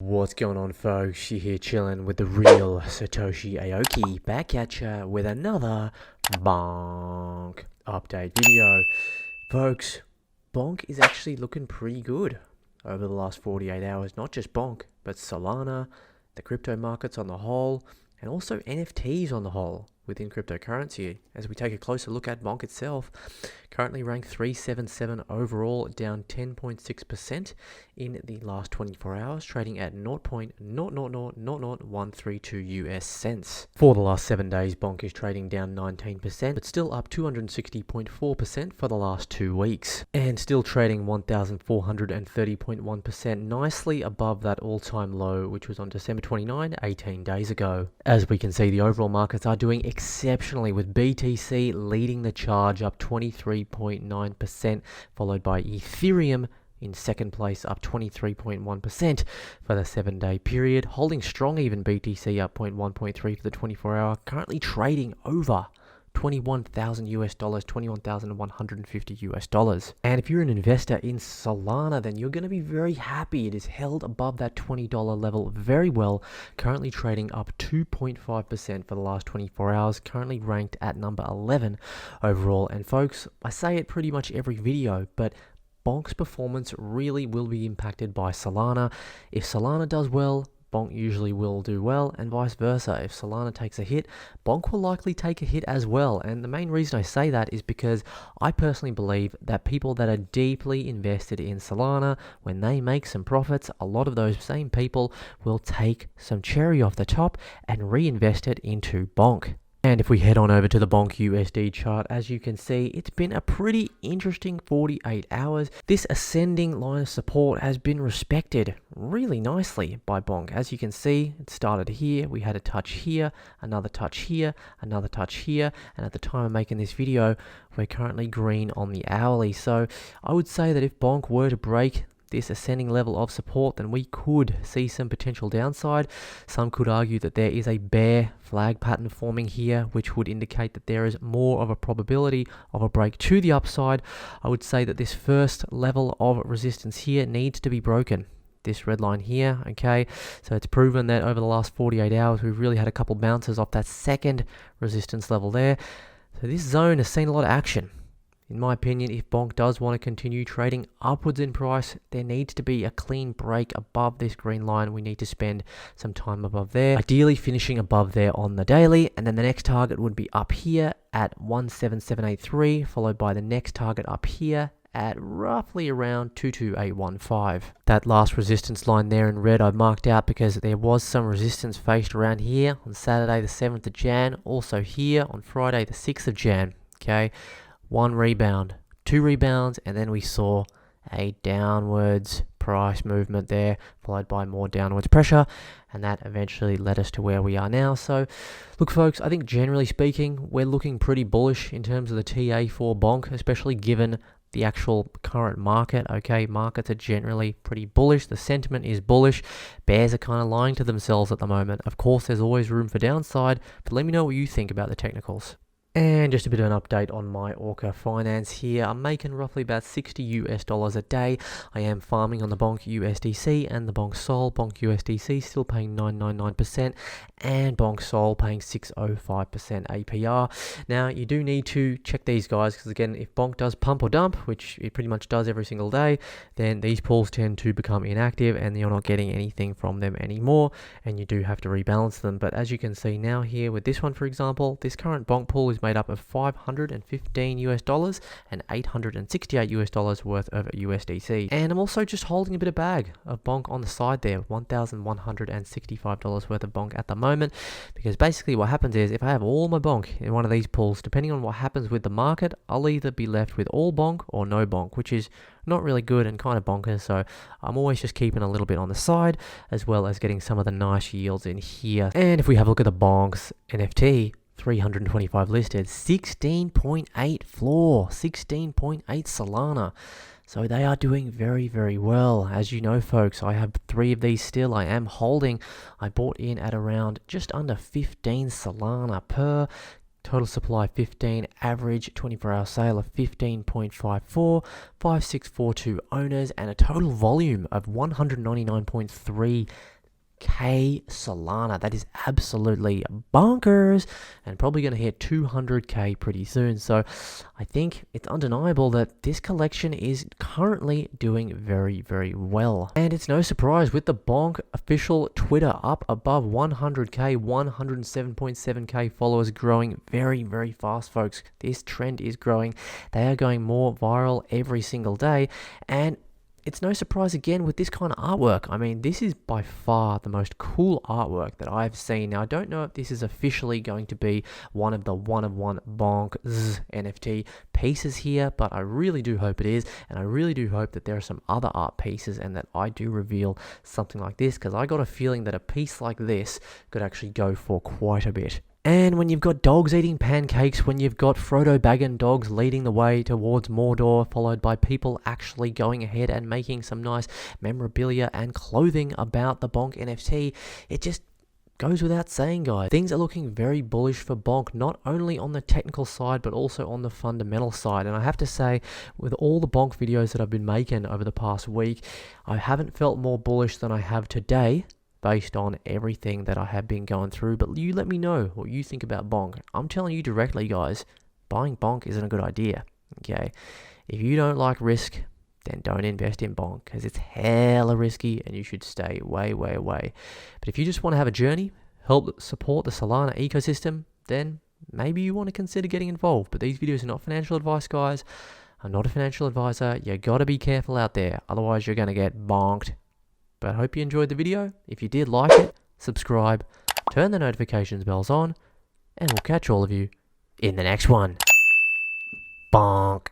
What's going on, folks? You here chilling with the real Satoshi Aoki, back at ya with another Bonk update video. Folks, Bonk is actually looking pretty good over the last 48 hours. Not just Bonk, but Solana, the crypto markets on the whole, and also NFTs on the whole within cryptocurrency. As we take a closer look at Bonk itself, currently ranked 377 overall, down 10.6% in the last 24 hours, trading at 0.0000132 US cents. For the last 7 days, Bonk is trading down 19%, but still up 260.4% for the last 2 weeks, and still trading 1,430.1%, nicely above that all-time low, which was on December 29, 18 days ago. As we can see, the overall markets are doing exceptionally, with BTC leading the charge up 23.9%, followed by Ethereum in second place, up 23.1% for the 7-day period, holding strong. Even BTC up 0.1.3 for the 24-hour, currently trading over $21,000, $21,150. And if you're an investor in Solana, then you're going to be very happy. It is held above that $20 level very well, currently trading up 2.5% for the last 24 hours, currently ranked at number 11 overall. And folks, I say it pretty much every video, but Bonk's performance really will be impacted by Solana. If Solana does well, Bonk usually will do well, and vice versa. If Solana takes a hit, Bonk will likely take a hit as well. And the main reason I say that is because I personally believe that people that are deeply invested in Solana, when they make some profits, a lot of those same people will take some cherry off the top and reinvest it into Bonk. And if we head on over to the Bonk USD chart, as you can see, it's been a pretty interesting 48 hours. This ascending line of support has been respected really nicely by Bonk. As you can see, it started here, we had a touch here, another touch here, another touch here, and at the time of making this video, we're currently green on the hourly. So I would say that if Bonk were to break this ascending level of support, then we could see some potential downside. Some could argue that there is a bear flag pattern forming here, which would indicate that there is more of a probability of a break to the upside. I would say that this first level of resistance here needs to be broken. This red line here, okay, so it's proven that over the last 48 hours we've really had a couple bounces off that second resistance level there. So this zone has seen a lot of action. In my opinion, if Bonk does want to continue trading upwards in price, there needs to be a clean break above this green line. We need to spend some time above there, ideally finishing above there on the daily, and then the next target would be up here at 17783, followed by the next target up here at roughly around 22815. That last resistance line there in red I've marked out because there was some resistance faced around here on Saturday the 7th of Jan, also here on Friday the 6th of Jan, okay. One rebound, two rebounds, and then we saw a downwards price movement there, followed by more downwards pressure, and that eventually led us to where we are now. So look, folks, I think generally speaking, we're looking pretty bullish in terms of the TA for Bonk, especially given the actual current market. Okay, markets are generally pretty bullish. The sentiment is bullish. Bears are kind of lying to themselves at the moment. Of course, there's always room for downside, but let me know what you think about the technicals. And just a bit of an update on my Orca finance here. I'm making roughly about $60 a day. I am farming on the Bonk USDC and the Bonk Sol. Bonk USDC still paying 999%, and Bonk Sol paying 605% APR. Now, you do need to check these guys, because again, if Bonk does pump or dump, which it pretty much does every single day, then these pools tend to become inactive and you're not getting anything from them anymore, and you do have to rebalance them. But as you can see now here with this one, for example, this current Bonk pool is made up of $515 and $868 worth of USDC. And I'm also just holding a bit of bag of Bonk on the side there, $1,165 worth of Bonk at the moment, because basically what happens is if I have all my Bonk in one of these pools, depending on what happens with the market, I'll either be left with all Bonk or no Bonk, which is not really good and kind of bonkers. So I'm always just keeping a little bit on the side, as well as getting some of the nice yields in here. And if we have a look at the Bonk's NFT, 325 listed, 16.8 floor, 16.8 Solana. So they are doing very, very well. As you know, folks, I have 3 of these still. I am holding. I bought in at around just under 15 Solana per. Total supply 15, average 24-hour sale of 15.54, 5642 owners, and a total volume of 199.3 K Solana. That is absolutely bonkers, and probably going to hit 200K pretty soon. So I think it's undeniable that this collection is currently doing very, very well. And it's no surprise with the Bonk official Twitter up above 100K, 107.7K followers, growing very, very fast, folks. This trend is growing. They are going more viral every single day, and it's no surprise again with this kind of artwork. I mean, this is by far the most cool artwork that I've seen. Now, I don't know if this is officially going to be one of the one-of-one Bonk NFT pieces here, but I really do hope it is, and I really do hope that there are some other art pieces and that I do reveal something like this, because I got a feeling that a piece like this could actually go for quite a bit. And when you've got dogs eating pancakes, when you've got Frodo Baggin dogs leading the way towards Mordor, followed by people actually going ahead and making some nice memorabilia and clothing about the Bonk NFT, it just goes without saying, guys. Things are looking very bullish for Bonk, not only on the technical side, but also on the fundamental side. And I have to say, with all the Bonk videos that I've been making over the past week, I haven't felt more bullish than I have today, based on everything that I have been going through. But you let me know what you think about Bonk. I'm telling you directly, guys, buying Bonk isn't a good idea. Okay, if you don't like risk, then don't invest in Bonk, because it's hella risky and you should stay way, way away. But if you just want to have a journey, help support the Solana ecosystem, then maybe you want to consider getting involved. But these videos are not financial advice, guys. I'm not a financial advisor. You got to be careful out there, otherwise you're going to get bonked. But I hope you enjoyed the video. If you did like it, subscribe, turn the notifications bells on, and we'll catch all of you in the next one. Bonk.